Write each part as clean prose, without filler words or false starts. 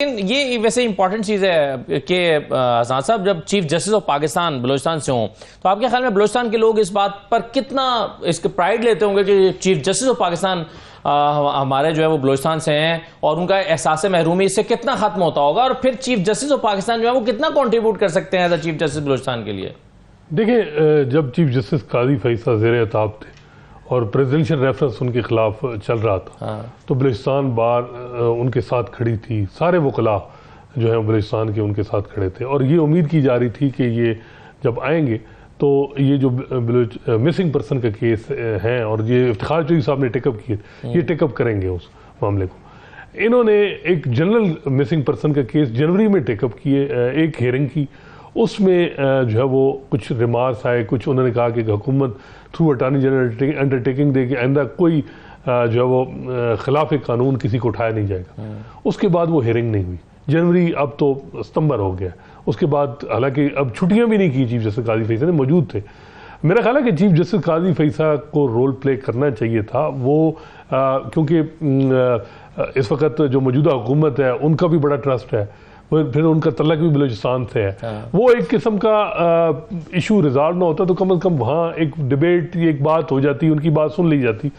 लेकिन ये वैसे इंपॉर्टेंट चीज़ है कि हसन साहब जब chief justice of Pakistan Balochistan से हों तो आपके ख्याल में बलूचिस्तान के लोग इस बात पर कितना इसके प्राइड लेते होंगे कि चीफ जस्टिस ऑफ पाकिस्तान हमारे जो है वो बलूचिस्तान से हैं और उनका एहसास महरूमी इससे कितना खत्म होता होगा और फिर चीफ जस्टिस ऑफ पाकिस्तान जो है वो कितना कॉन्ट्रीब्यूट कर सकते हैं as a chief justice Balochistan के लिए? देखिए, जब चीफ जस्टिस काजी फैसल ज़ेर एताब थे और प्रेसिडेंशियल रेफरेंस उनके खिलाफ चल रहा था तो बलूचिस्तान बार उनके साथ खड़ी थी, सारे वकला जो है बलूचिस्तान के उनके साथ खड़े थे और ये उम्मीद की जा रही थी कि ये जब आएंगे तो ये जो मिसिंग पर्सन का केस है और ये इफ्तिखार चौधरी साहब ने टेकअप किए, ये टेकअप करेंगे उस मामले को। इन्होंने एक जनरल मिसिंग पर्सन का केस जनवरी में टेकअप किए, एक हियरिंग की, उसमें जो है वो कुछ रिमार्क्स आए, कुछ उन्होंने कहा कि हुकूमत थ्रू अटॉर्नी जनरल अंडरटेकिंग दे कि आइंदा कोई जो है वो खिलाफ कानून किसी को उठाया नहीं जाएगा। उसके बाद वो हियरिंग नहीं हुई, जनवरी अब तो सितंबर हो गया। उसके बाद हालांकि अब छुट्टियां भी नहीं की चीफ जस्टिस काजी फैसल ने, मौजूद थे। मेरा ख्याल है कि चीफ जस्टिस काजी फैसल को रोल प्ले करना चाहिए था वो, क्योंकि इस वक्त जो मौजूदा हुकूमत है उनका भी बड़ा ट्रस्ट है, फिर उनका तल्लक भी बलूचिस्तान से है। वो एक किस्म का इशू रिजॉल्व ना होता तो कम अज़ कम वहाँ एक डिबेट, एक बात हो जाती, उनकी बात सुन ली जाती,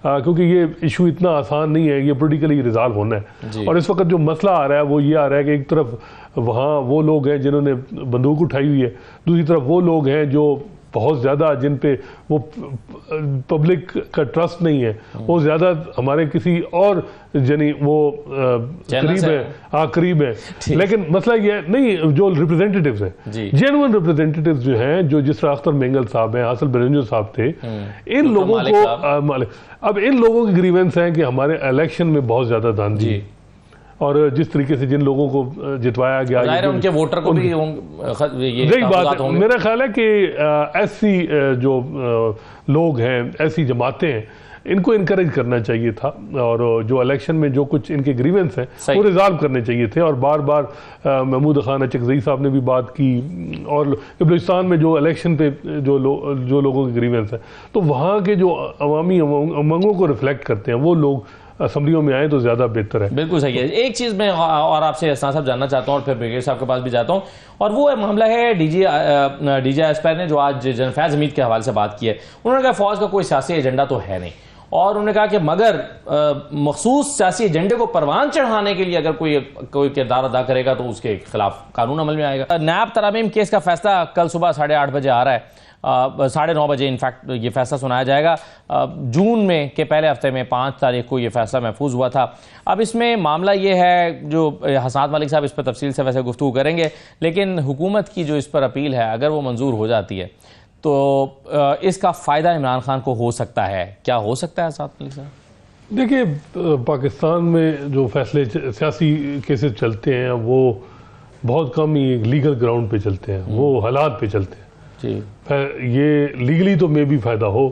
क्योंकि ये इशू इतना आसान नहीं है, ये पोलिटिकली रिजॉल्व होना है। और इस वक्त जो मसला आ रहा है वो ये आ रहा है कि एक तरफ वहाँ वो लोग हैं जिन्होंने बंदूक उठाई हुई है, दूसरी तरफ वो लोग हैं जो बहुत ज़्यादा, जिन पे वो पब्लिक का ट्रस्ट नहीं है, वो ज़्यादा हमारे किसी और यानी वो करीब है, करीब है। लेकिन मसला ये है नहीं, जो रिप्रेजेंटेटिव्स हैं, जेन्युइन रिप्रेजेंटेटिव्स जो हैं, जो जिस तरह अख्तर मेंगल साहब हैं, हासिल बेरंजो साहब थे, इन लोगों को अब इन लोगों की ग्रीवेंस हैं कि हमारे इलेक्शन में बहुत ज़्यादा धांधली और जिस तरीके से जिन लोगों को जितवाया गया, उनके वोटर को भी यही बात है। मेरा ख्याल है कि ऐसी जो लोग हैं, ऐसी जमातें हैं, इनको इनकरेज करना चाहिए था और जो इलेक्शन में जो कुछ इनके ग्रीवेंस हैं वो रिजॉल्व करने चाहिए थे। और बार बार महमूद खान अचकज़ई साहब ने भी बात की और बलूचिस्तान में जो इलेक्शन पे जो लोगों के ग्रीवेंस हैं तो वहाँ के जो अवामी उमंगों को रिफ्लेक्ट करते हैं वो लोग असम्बलियों में आए तो ज़्यादा बेहतर है। बिल्कुल सही है। एक चीज़ मैं और आपसे हसन साहब जानना चाहता हूँ और फिर ब्रिगेड साहब के पास भी जाता हूँ, और वो मामला है डीजी एस्पायर ने जो आज जनरल फैज़ हमीद के हवाले से बात की है। उन्होंने कहा फ़ौज का कोई सियासी एजेंडा तो है नहीं, और उन्होंने कहा कि मगर मखसूस सियासी एजेंडे को परवान चढ़ाने के लिए अगर कोई किरदार अदा करेगा तो उसके खिलाफ कानून अमल में आएगा। नैब तरामीम केस का फैसला कल सुबह 8:30 बजे आ रहा है, 9:30 बजे इनफैक्ट ये फैसला सुनाया जाएगा। जून में के पहले हफ्ते में 5 तारीख को ये फैसला महफूज हुआ था। अब इसमें मामला ये है, जो हसन मलिक साहब इस पर तफसील से वैसे गुफ्तगू करेंगे, लेकिन हुकूमत की जो इस पर अपील है अगर वो मंजूर हो जाती है तो इसका फ़ायदा इमरान खान को हो सकता है। क्या हो सकता है हसन मलिक साहब? देखिए, पाकिस्तान में जो फैसले सियासी केसेस चलते हैं वो बहुत कम ही लीगल ग्राउंड पे चलते हैं, वो हालात पे चलते हैं जी। ये लीगली तो मे भी फ़ायदा हो,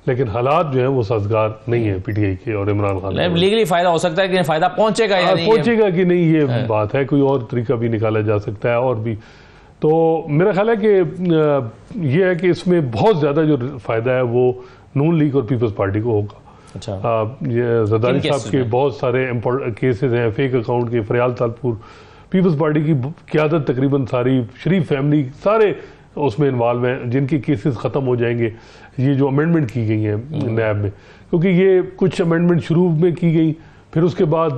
लेकिन हालात जो है वो साजगार नहीं है पीटीआई के और इमरान खान। लीगली फ़ायदा हो सकता है कि फ़ायदा पहुंचेगा या नहीं, पहुंचेगा कि नहीं ये बात है, कोई और तरीका भी निकाला जा सकता है और भी। तो मेरा ख्याल है कि ये है कि इसमें बहुत ज़्यादा जो फ़ायदा है वो नून लीग और पीपल्स पार्टी को होगा। अच्छा, ये जरदारी साहब के बहुत सारे केसेस हैं, फेक अकाउंट के, फरियाल तालपुर, पीपल्स पार्टी की क़यादत तकरीबन सारी, शरीफ फैमिली, सारे उसमें इन्वॉल्व हैं, जिनके केसेस ख़त्म हो जाएंगे। ये जो अमेंडमेंट की गई है नैब में, क्योंकि ये कुछ अमेंडमेंट शुरू में की गई, फिर उसके बाद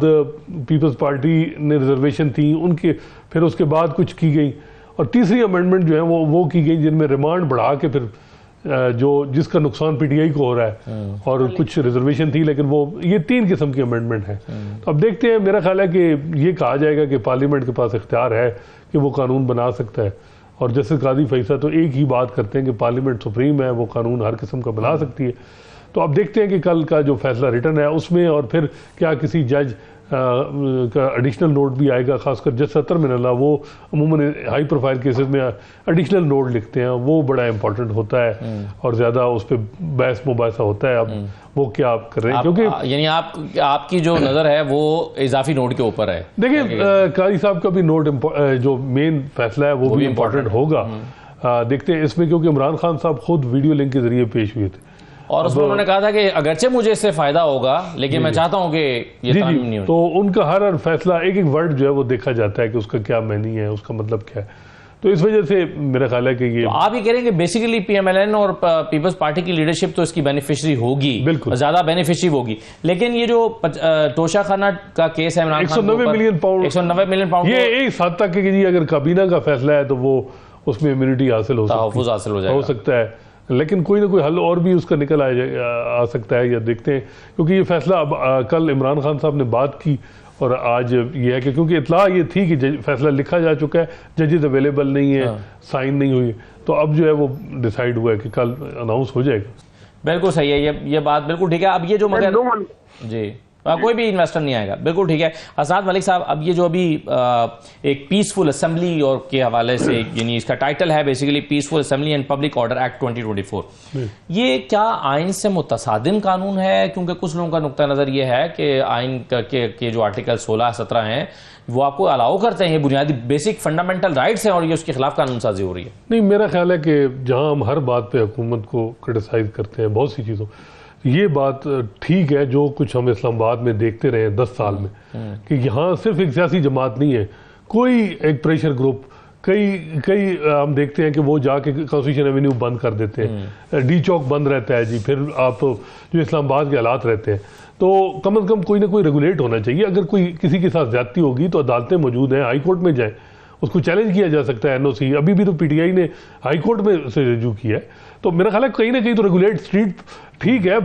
पीपल्स पार्टी ने रिजर्वेशन थी उनके, फिर उसके बाद कुछ की गई, और तीसरी अमेंडमेंट जो है वो की गई जिनमें रिमांड बढ़ा के फिर जो जिसका नुकसान पीटीआई को हो रहा है, और कुछ रिजर्वेशन थी, लेकिन वो ये 3 किस्म की अमेंडमेंट है। तो अब देखते हैं, मेरा ख्याल है कि ये कहा जाएगा कि पार्लियामेंट के पास इख्तियार है कि वो कानून बना सकता है, और जस्टिस काजी फैसल तो एक ही बात करते हैं कि पार्लियामेंट सुप्रीम है, वो कानून हर किस्म का बना सकती है। तो अब देखते हैं कि कल का जो फैसला रिटर्न है उसमें, और फिर क्या किसी जज का एडिशनल नोट भी आएगा, खासकर जज सतर मिनल्ला, वो अमूमन हाई प्रोफाइल केसेस में एडिशनल नोट लिखते हैं, वो बड़ा इंपॉर्टेंट होता है और ज़्यादा उस पर बहस मुबासा होता है। अब वो क्या आप कर रहे हैं, क्योंकि यानी आपकी जो नज़र है वो इजाफी नोट के ऊपर है। देखिए, कारी साहब का भी नोट जो मेन फैसला है वो भी इम्पोर्टेंट होगा। देखते हैं इसमें, क्योंकि इमरान खान साहब खुद वीडियो लिंक के जरिए पेश हुए थे और उसमें उन्होंने कहा था कि अगरचे मुझे इससे फायदा होगा, लेकिन मैं चाहता हूं कि ये तामीम नहीं हो। तो उनका हर फैसला, एक एक वर्ड जो है वो देखा जाता है कि उसका क्या मैनी है, उसका मतलब क्या है। तो इस वजह से मेरा ख्याल है कि ये तो आप ये कह रहे हैं कि बेसिकली पीएमएलएन और पीपल्स पार्टी की लीडरशिप तो इसकी बेनिफिशियरी होगी, बिल्कुल ज्यादा बेनिफिशियरी होगी, लेकिन ये जो तोशाखाना का केस है, 190 मिलियन पाउंड, 190 मिलियन पाउंड, ये एक हद तक कि जी अगर काबीना का फैसला है तो वो उसमें इम्यूनिटी हासिल हो सकता है, लेकिन कोई ना कोई हल और भी उसका निकल आ सकता है, या देखते हैं। क्योंकि ये फैसला अब कल इमरान खान साहब ने बात की और आज ये है कि क्योंकि इतला ये थी कि फैसला लिखा जा चुका है, जजेस अवेलेबल नहीं है, साइन नहीं हुई, तो अब जो है वो डिसाइड हुआ है कि कल अनाउंस हो जाएगा। बिल्कुल सही है, ये बात बिल्कुल ठीक है। अब ये जो मगर जी कोई भी इन्वेस्टर नहीं आएगा, बिल्कुल ठीक है। हसनात मलिक साहब, अब ये जो अभी एक पीसफुल असेंबली और के हवाले से, यानी इसका टाइटल है basically peaceful assembly and public order act 2024, ये क्या आइन से मुतसादिम कानून है? क्योंकि कुछ लोगों का नुक्ता नज़र ये है कि आइन के जो आर्टिकल 16-17 हैं वो आपको अलाउ करते हैं, बुनियादी बेसिक फंडामेंटल राइट्स हैं, और ये उसके खिलाफ कानून साजी हो रही है। नहीं, मेरा ख्याल है कि जहां हम हर बात पे हुकूमत को क्रिटिसाइज करते हैं बहुत सी चीज़ों, ये बात ठीक है जो कुछ हम इस्लामाबाद में देखते रहे 10 साल में, कि यहाँ सिर्फ एक सियासी जमात नहीं है, कोई एक प्रेशर ग्रुप, कई हम देखते हैं कि वो जाके कॉन्स्टिट्यूशन एवेन्यू बंद कर देते हैं, डी चौक बंद रहता है जी, फिर आप जो इस्लामाबाद के हालात रहते हैं, तो कम अज़ कम कोई ना कोई रेगुलेट होना चाहिए। अगर कोई किसी के साथ ज्यादती होगी तो अदालतें मौजूद हैं, हाई कोर्ट में जाए, उसको चैलेंज किया जा सकता है। एनओसी अभी भी तो पीटीआई ने हाई कोर्ट में से रजू किया है, तो मेरा ख्याल है कहीं ना कहीं तो रेगुलेट स्ट्रीट ठीक है।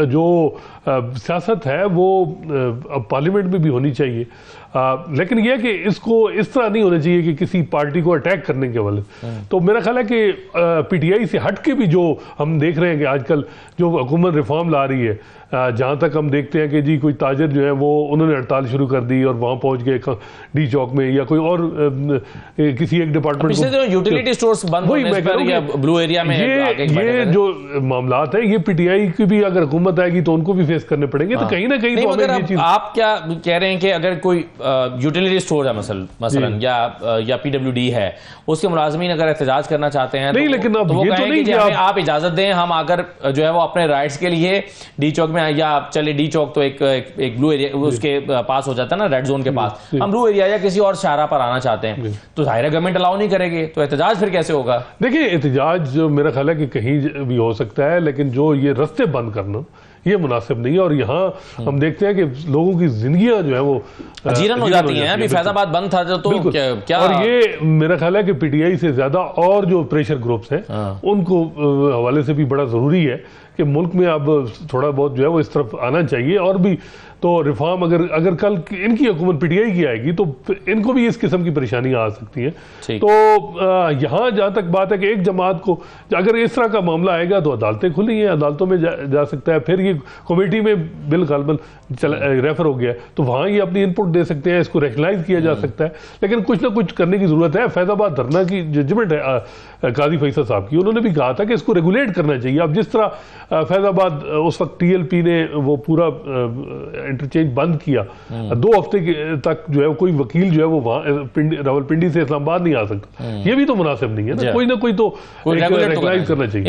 जो सियासत है वो पार्लियामेंट में भी होनी चाहिए, लेकिन यह कि इसको इस तरह नहीं होना चाहिए कि किसी पार्टी को अटैक करने के वाले। तो मेरा ख्याल है कि पीटीआई से हट के भी जो हम देख रहे हैं कि आजकल जो हुकूमत रिफॉर्म ला रही है, जहाँ तक हम देखते हैं कि जी कोई ताजर जो है वो उन्होंने हड़ताल शुरू कर दी और वहाँ पहुँच गए डी चौक में, या कोई और किसी एक डिपार्टमेंट को यूटिलिटी स्टोर्स बंद होने पर या ब्लू एरिया में, ये जो मामलात है ये पीटीआई की भी अगर हुकूमत आएगी तो उनको भी फेस करने पड़ेंगे। तो कहीं ना कहीं तो अगर आप क्या कह रहे हैं कि अगर कोई यूटिलिटी स्टोर है मसलन या पीडब्ल्यूडी है, उसके मुलाजमीन अगर एहतजाज करना चाहते हैं, नहीं, लेकिन तो वो कहेंगे कि आप इजाजत दें, हम आकर जो है वो अपने राइट्स के लिए डी चौक में, या चले डी चौक तो एक ब्लू एरिया उसके पास हो जाता है ना, रेड जोन के पास, हम ब्लू एरिया या किसी और शाहरा पर आना चाहते हैं, तो जाहिर है गवर्नमेंट अलाउ नहीं करेगी, तो एहतजाज फिर कैसे होगा? देखिए, एहतजाज जो मेरा ख्याल है कि कहीं भी हो सकता है, लेकिन जो ये रास्ते बंद करना ये मुनासिब नहीं है। और यहाँ हम देखते हैं कि लोगों की जिंदगियां जो है वो जीरन हो जाती हैं। अभी फैजाबाद बंद था तो क्या, और ये मेरा ख्याल है कि पीटीआई से ज्यादा और जो प्रेशर ग्रुप्स हैं उनको हवाले से भी बड़ा जरूरी है कि मुल्क में अब थोड़ा बहुत जो है वो इस तरफ आना चाहिए। और भी तो रिफॉर्म अगर कल इनकी हुकूमत पीटीआई की आएगी तो इनको भी इस किस्म की परेशानियां आ सकती हैं। तो यहाँ जहाँ तक बात है कि एक जमात को अगर इस तरह का मामला आएगा तो अदालतें खुली हैं, अदालतों में जा सकता है, फिर ये कमेटी में बिल गालबन रेफर हो गया तो वहाँ ये अपनी इनपुट दे सकते हैं, इसको रैशनलाइज किया जा सकता है। लेकिन कुछ ना कुछ करने की जरूरत है। फैजाबाद धरना की जजमेंट है काजी फैसल साहब की, उन्होंने भी कहा था कि इसको रेगुलेट करना चाहिए। अब जिस तरह फैजाबाद उस वक्त टीएलपी ने वो पूरा इंटरचेंज बंद किया, 2 हफ्ते तक जो है कोई वकील जो है वो वहाँ रावलपिंडी से इस्लामाबाद नहीं आ सकता, ये भी तो मुनासिब नहीं है ना। कोई ना कोई तो रेगुलाइज करना चाहिए।